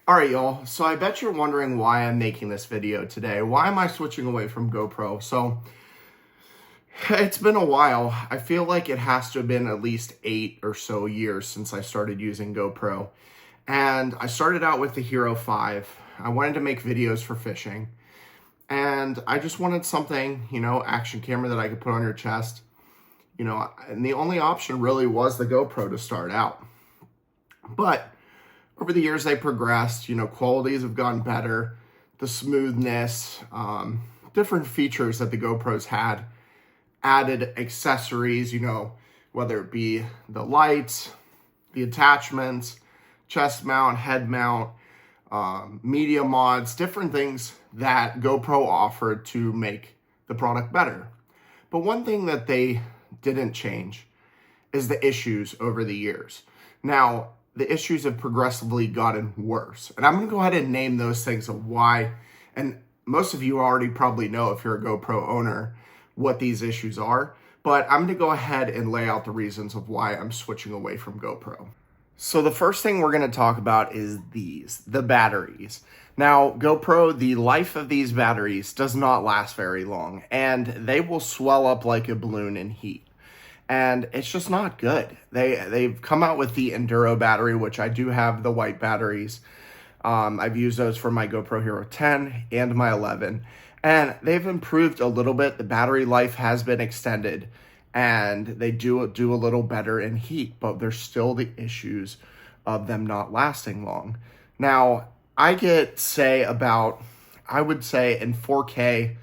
All right, y'all. So I bet you're wondering why I'm making this video today. Why am I switching away from GoPro? So it's been a while. I feel like it has to have been at least 8 or so years since I started using GoPro. And I started out with the Hero 5. I wanted to make videos for fishing. And I just wanted something, action camera that I could put on your chest. And the only option really was the GoPro to start out. But over the years, they progressed, qualities have gotten better, the smoothness, different features that the GoPros had, added accessories, whether it be the lights, the attachments, chest mount, head mount, media mods, different things that GoPro offered to make the product better. But one thing that they didn't change is the issues over the years. Now, the issues have progressively gotten worse. And I'm going to go ahead and name those things of why. And most of you already probably know, if you're a GoPro owner, what these issues are. But I'm going to go ahead and lay out the reasons of why I'm switching away from GoPro. So the first thing we're going to talk about is the batteries. Now, GoPro, the life of these batteries does not last very long, and they will swell up like a balloon in heat. And it's just not good. They've come out with the Enduro battery, which I do have the white batteries. I've used those for my GoPro Hero 10 and my 11. And they've improved a little bit. The battery life has been extended. And they do a little better in heat. But there's still the issues of them not lasting long. Now, I get, I would say in 4K,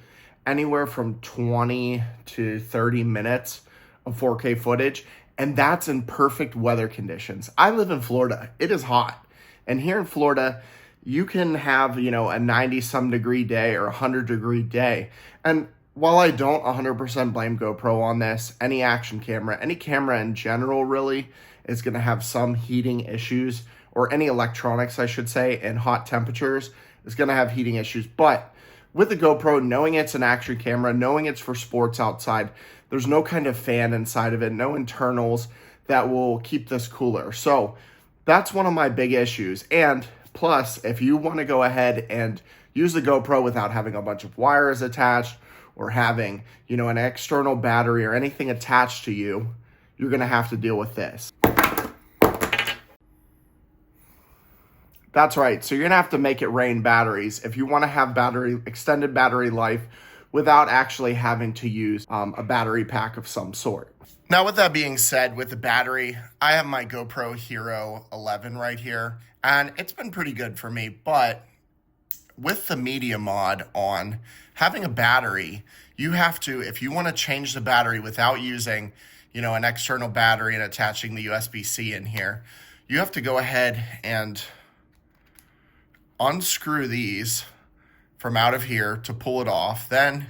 anywhere from 20 to 30 minutes of 4K footage, and that's in perfect weather conditions. I live in Florida. It is hot. And here in Florida, you can have, a 90-some degree day or a 100-degree day. And while I don't 100% blame GoPro on this, any action camera, any camera in general really is going to have some heating issues, or any electronics, I should say, in hot temperatures is going to have heating issues. But with the GoPro, knowing it's an action camera, knowing it's for sports outside, there's no kind of fan inside of it, no internals that will keep this cooler. So that's one of my big issues. And plus, if you want to go ahead and use the GoPro without having a bunch of wires attached or having, an external battery or anything attached to you, you're going to have to deal with this. That's right. So you're going to have to make it rain batteries if you want to have extended battery life without actually having to use a battery pack of some sort. Now, with that being said, with the battery, I have my GoPro Hero 11 right here, and it's been pretty good for me. But with the media mod on, having a battery, you have to, if you want to change the battery without using, an external battery and attaching the USB-C in here, you have to go ahead and unscrew these from out of here to pull it off. Then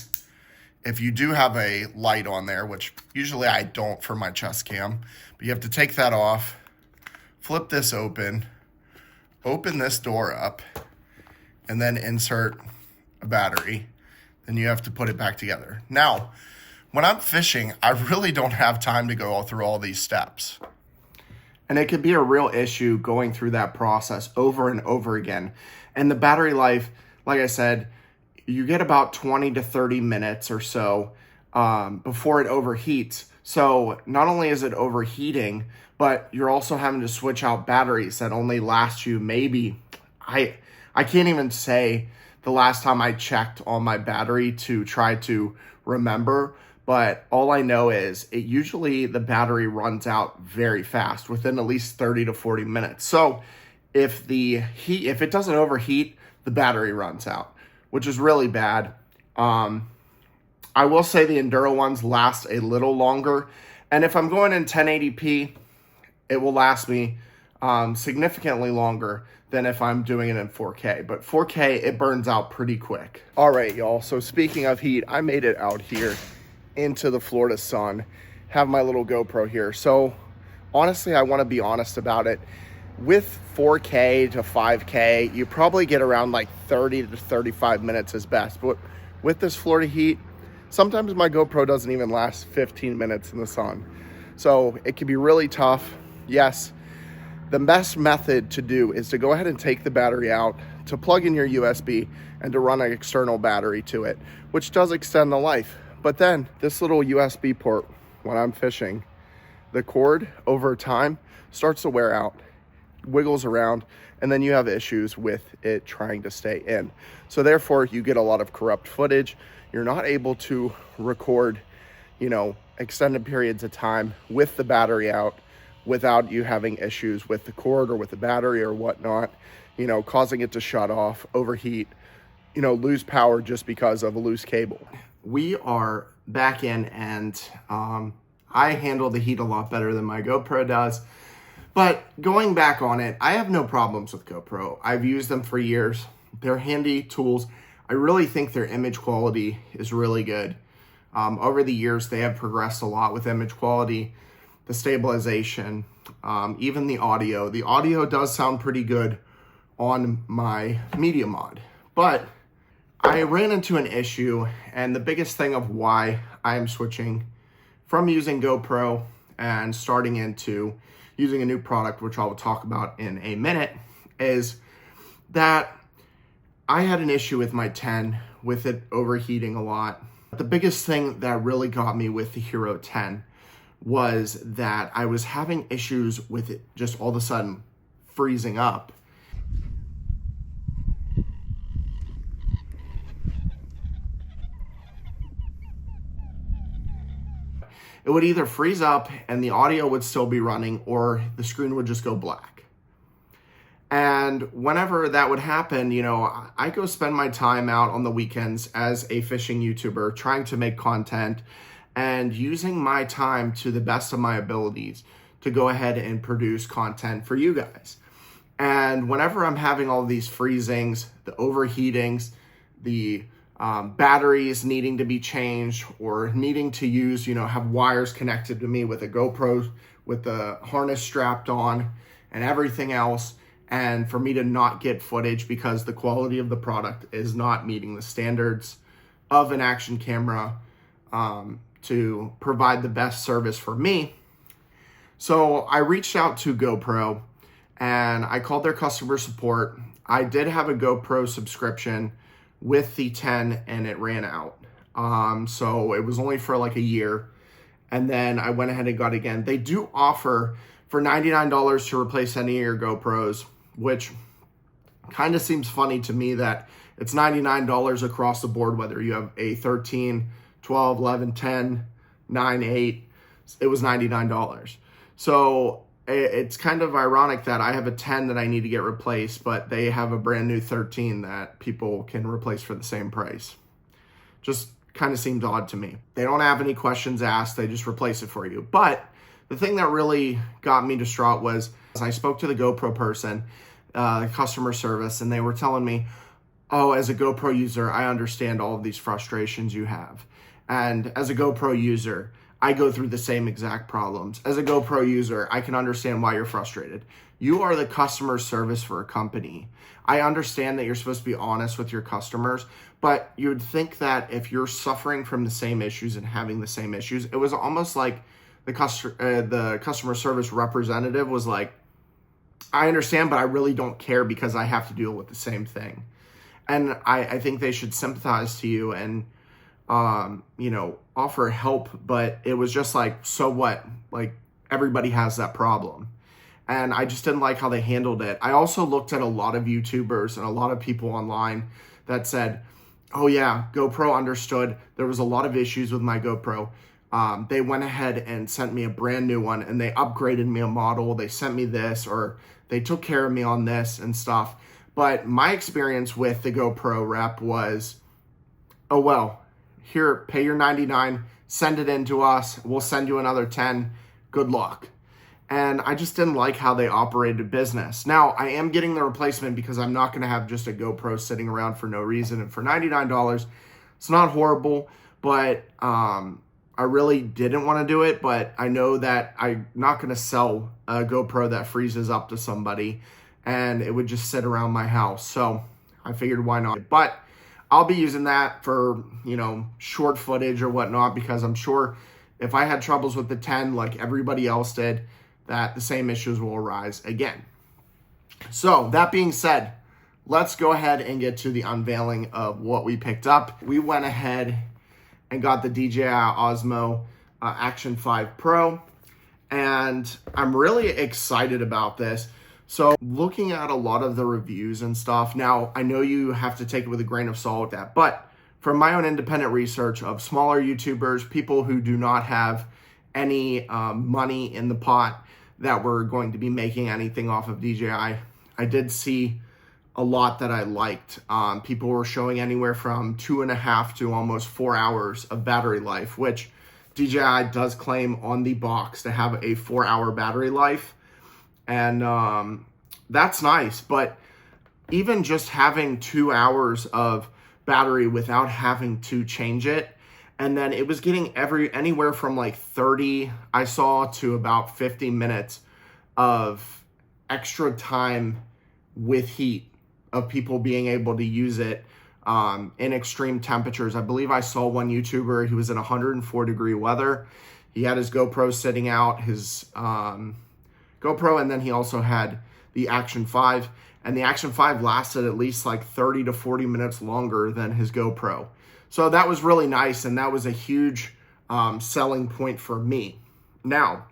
if you do have a light on there, which usually I don't for my chest cam, but you have to take that off, flip this open this door up, and then insert a battery. Then you have to put it back together. Now, when I'm fishing, I really don't have time to go through all these steps. And it could be a real issue going through that process over and over again. And the battery life, like I said, you get about 20 to 30 minutes or so before it overheats. So not only is it overheating, but you're also having to switch out batteries that only last you maybe, I can't even say the last time I checked on my battery to try to remember, but all I know is usually the battery runs out very fast within at least 30 to 40 minutes. So if it doesn't overheat, the battery runs out, which is really bad. I will say the Enduro ones last a little longer. And if I'm going in 1080p, it will last me significantly longer than if I'm doing it in 4K. But 4K, it burns out pretty quick. All right, y'all. So speaking of heat, I made it out here into the Florida sun. Have my little GoPro here. So honestly, I want to be honest about it. With 4K to 5K, you probably get around like 30 to 35 minutes is best. But with this Florida heat, sometimes my GoPro doesn't even last 15 minutes in the sun. So it can be really tough. Yes, the best method to do is to go ahead and take the battery out, to plug in your USB, and to run an external battery to it, which does extend the life. But then this little USB port, when I'm fishing, the cord over time starts to wear out, wiggles around, and then you have issues with it trying to stay in. So therefore you get a lot of corrupt footage. You're not able to record, extended periods of time with the battery out without you having issues with the cord or with the battery or whatnot, causing it to shut off, overheat, lose power just because of a loose cable. We are back in, and I handle the heat a lot better than my GoPro does. But going back on it, I have no problems with GoPro. I've used them for years. They're handy tools. I really think their image quality is really good. Over the years, they have progressed a lot with image quality, the stabilization, even the audio. The audio does sound pretty good on my media mod. But I ran into an issue, and the biggest thing of why I am switching from using GoPro and starting into using a new product, which I will talk about in a minute, is that I had an issue with my 10, with it overheating a lot. The biggest thing that really got me with the Hero 10 was that I was having issues with it just all of a sudden freezing up. It would either freeze up and the audio would still be running, or the screen would just go black. And whenever that would happen, I go spend my time out on the weekends as a fishing YouTuber trying to make content and using my time to the best of my abilities to go ahead and produce content for you guys. And whenever I'm having all these freezings, the overheatings, the batteries needing to be changed, or needing to use, have wires connected to me with a GoPro, with the harness strapped on and everything else, and for me to not get footage because the quality of the product is not meeting the standards of an action camera to provide the best service for me. So I reached out to GoPro and I called their customer support. I did have a GoPro subscription with the 10 and it ran out. So it was only for like a year. And then I went ahead and got it again. They do offer for $99 to replace any of your GoPros, which kind of seems funny to me that it's $99 across the board, whether you have a 13, 12, 11, 10, 9, 8, it was $99. So it's kind of ironic that I have a 10 that I need to get replaced, but they have a brand new 13 that people can replace for the same price. Just kind of seems odd to me. They don't have any questions asked, they just replace it for you. But the thing that really got me distraught was I spoke to the GoPro person, customer service, and they were telling me, oh, as a GoPro user, I understand all of these frustrations you have. And as a GoPro user, I go through the same exact problems. As a GoPro user, I can understand why you're frustrated. You are the customer service for a company. I understand that you're supposed to be honest with your customers, but you would think that if you're suffering from the same issues and having the same issues, it was almost like the customer service representative was like, I understand, but I really don't care because I have to deal with the same thing. And I think they should sympathize to you and offer help, but it was just like, so what? Like, everybody has that problem. And I just didn't like how they handled it. I also looked at a lot of YouTubers and a lot of people online that said, oh yeah, GoPro understood. There was a lot of issues with my GoPro. They went ahead and sent me a brand new one and they upgraded me a model. They sent me this, or they took care of me on this and stuff. But my experience with the GoPro rep was, oh, well, here, pay your $99, send it in to us. We'll send you another 10. Good luck. And I just didn't like how they operated business. Now, I am getting the replacement because I'm not going to have just a GoPro sitting around for no reason. And for $99, it's not horrible, but I really didn't want to do it. But I know that I'm not going to sell a GoPro that freezes up to somebody and it would just sit around my house. So I figured, why not? But I'll be using that for, short footage or whatnot, because I'm sure if I had troubles with the 10 like everybody else did, that the same issues will arise again. So that being said, let's go ahead and get to the unveiling of what we picked up. We went ahead and got the DJI Osmo Action 5 Pro, and I'm really excited about this. So looking at a lot of the reviews and stuff, now I know you have to take it with a grain of salt with that, but from my own independent research of smaller YouTubers, people who do not have any money in the pot that were going to be making anything off of DJI, I did see a lot that I liked. People were showing anywhere from 2.5 to almost 4 hours of battery life, which DJI does claim on the box to have a 4-hour battery life. And that's nice, but even just having 2 hours of battery without having to change it, and then it was getting anywhere from like 30 I saw to about 50 minutes of extra time with heat, of people being able to use it in extreme temperatures. I believe I saw one YouTuber, he was in 104-degree weather. He had his GoPro sitting out, his GoPro, and then he also had the Action 5, and the Action 5 lasted at least like 30 to 40 minutes longer than his GoPro. So that was really nice, and that was a huge selling point for me. Now,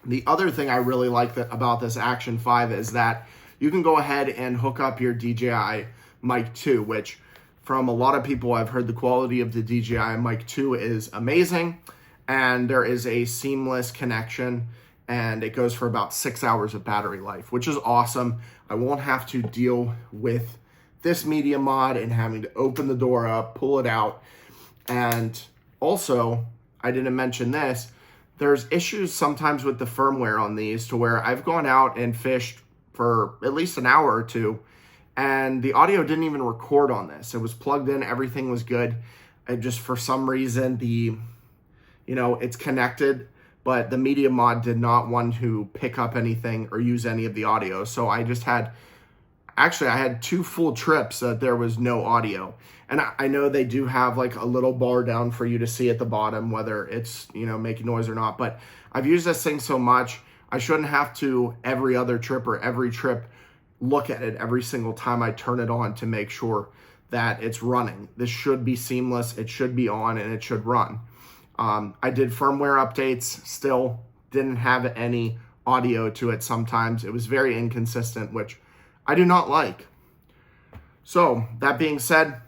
the other thing I really like about this Action 5 is that you can go ahead and hook up your DJI Mic 2, which from a lot of people I've heard the quality of the DJI Mic 2 is amazing, and there is a seamless connection, and it goes for about 6 hours of battery life, which is awesome. I won't have to deal with this media mod and having to open the door up, pull it out. And also, I didn't mention this, there's issues sometimes with the firmware on these to where I've gone out and fished for at least an hour or two, and the audio didn't even record on this. It was plugged in, everything was good. And just for some reason, it's connected, but the media mod did not want to pick up anything or use any of the audio. So I had 2 full trips that there was no audio. And I know they do have like a little bar down for you to see at the bottom, whether it's, making noise or not. But I've used this thing so much, I shouldn't have to every other trip or every trip look at it every single time I turn it on to make sure that it's running. This should be seamless, it should be on, and it should run. I did firmware updates, still didn't have any audio to it sometimes. It was very inconsistent, which I do not like. So that being said,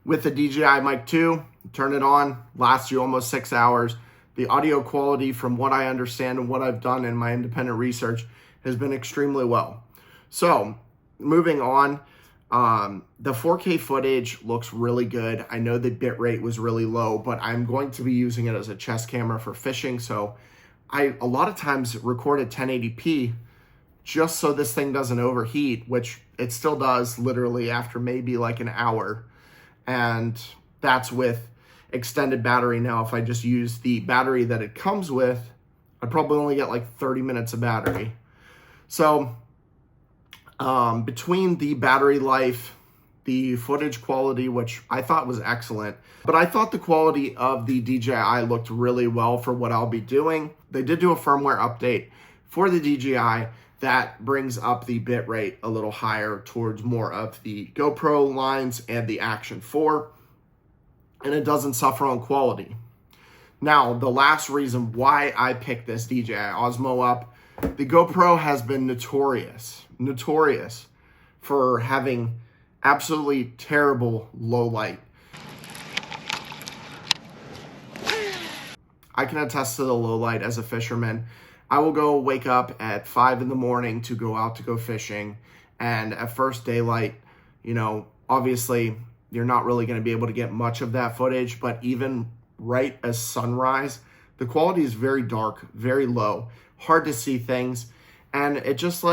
with the DJI Mic 2, turn it on, lasts you almost 6 hours. The audio quality, from what I understand and what I've done in my independent research, has been extremely well. So moving on, the 4K footage looks really good. I know the bitrate was really low, but I'm going to be using it as a chest camera for fishing. So I a lot of times record at 1080p just so this thing doesn't overheat, which it still does literally after maybe like an hour. And that's with extended battery. Now, if I just use the battery that it comes with, I'd probably only get like 30 minutes of battery. So between the battery life, the footage quality, which I thought was excellent, but I thought the quality of the DJI looked really well for what I'll be doing. They did do a firmware update for the DJI that brings up the bitrate a little higher towards more of the GoPro lines and the Action 4, and it doesn't suffer on quality. Now, the last reason why I picked this DJI Osmo up, the GoPro has been notorious for having absolutely terrible low light. I can attest to the low light as a fisherman. I will wake up at 5 in the morning to go out to go fishing, and at first daylight, obviously you're not really going to be able to get much of that footage, but even right as sunrise, the quality is very dark, very low, hard to see things. And it just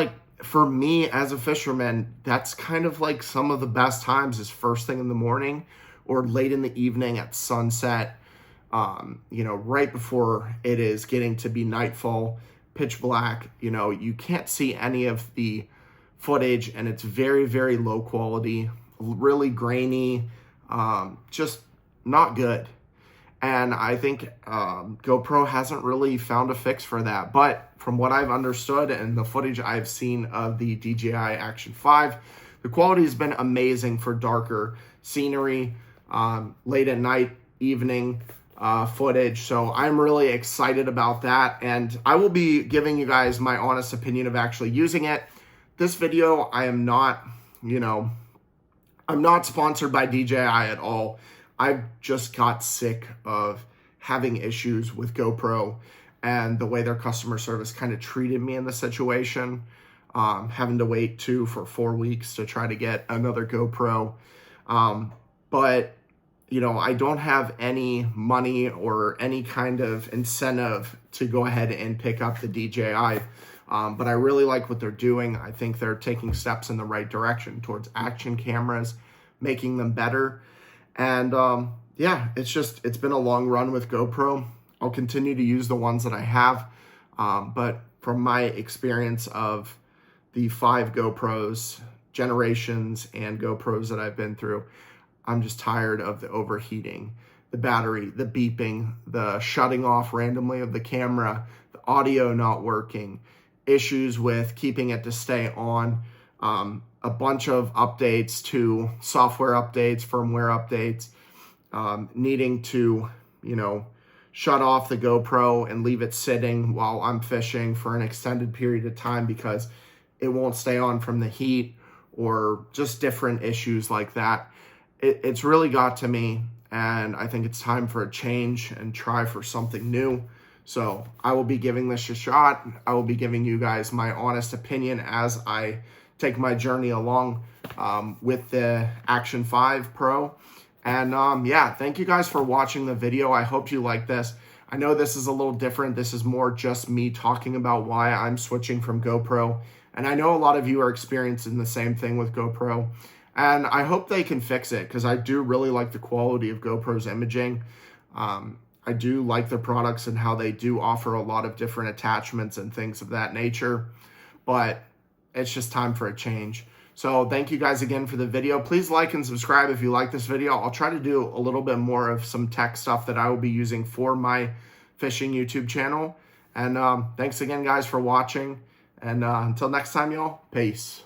for me as a fisherman, that's kind of like some of the best times is first thing in the morning or late in the evening at sunset, right before it is getting to be nightfall, pitch black. You can't see any of the footage, and it's very, very low quality, really grainy, just not good. And I think GoPro hasn't really found a fix for that. But from what I've understood and the footage I've seen of the DJI Action 5, the quality has been amazing for darker scenery, late at night, evening footage. So I'm really excited about that. And I will be giving you guys my honest opinion of actually using it. This video, I am not, I'm not sponsored by DJI at all. I've just got sick of having issues with GoPro and the way their customer service kind of treated me in the situation. Having to wait for 4 weeks to try to get another GoPro. But, I don't have any money or any kind of incentive to go ahead and pick up the DJI. But I really like what they're doing. I think they're taking steps in the right direction towards action cameras, making them better. And yeah, it's been a long run with GoPro. I'll continue to use the ones that I have. But from my experience of the 5 GoPros, generations, and GoPros that I've been through, I'm just tired of the overheating, the battery, the beeping, the shutting off randomly of the camera, the audio not working, issues with keeping it to stay on, a bunch of updates to software updates, firmware updates, needing to, shut off the GoPro and leave it sitting while I'm fishing for an extended period of time because it won't stay on from the heat, or just different issues like that. It's really got to me, and I think it's time for a change and try for something new. So I will be giving this a shot. I will be giving you guys my honest opinion as I take my journey along with the Action 5 Pro. And yeah, thank you guys for watching the video. I hope you like this. I know this is a little different. This is more just me talking about why I'm switching from GoPro. And I know a lot of you are experiencing the same thing with GoPro. And I hope they can fix it, because I do really like the quality of GoPro's imaging. I do like their products and how they do offer a lot of different attachments and things of that nature. But it's just time for a change. So thank you guys again for the video. Please like and subscribe if you like this video. I'll try to do a little bit more of some tech stuff that I will be using for my fishing YouTube channel. And thanks again, guys, for watching. And until next time, y'all, peace.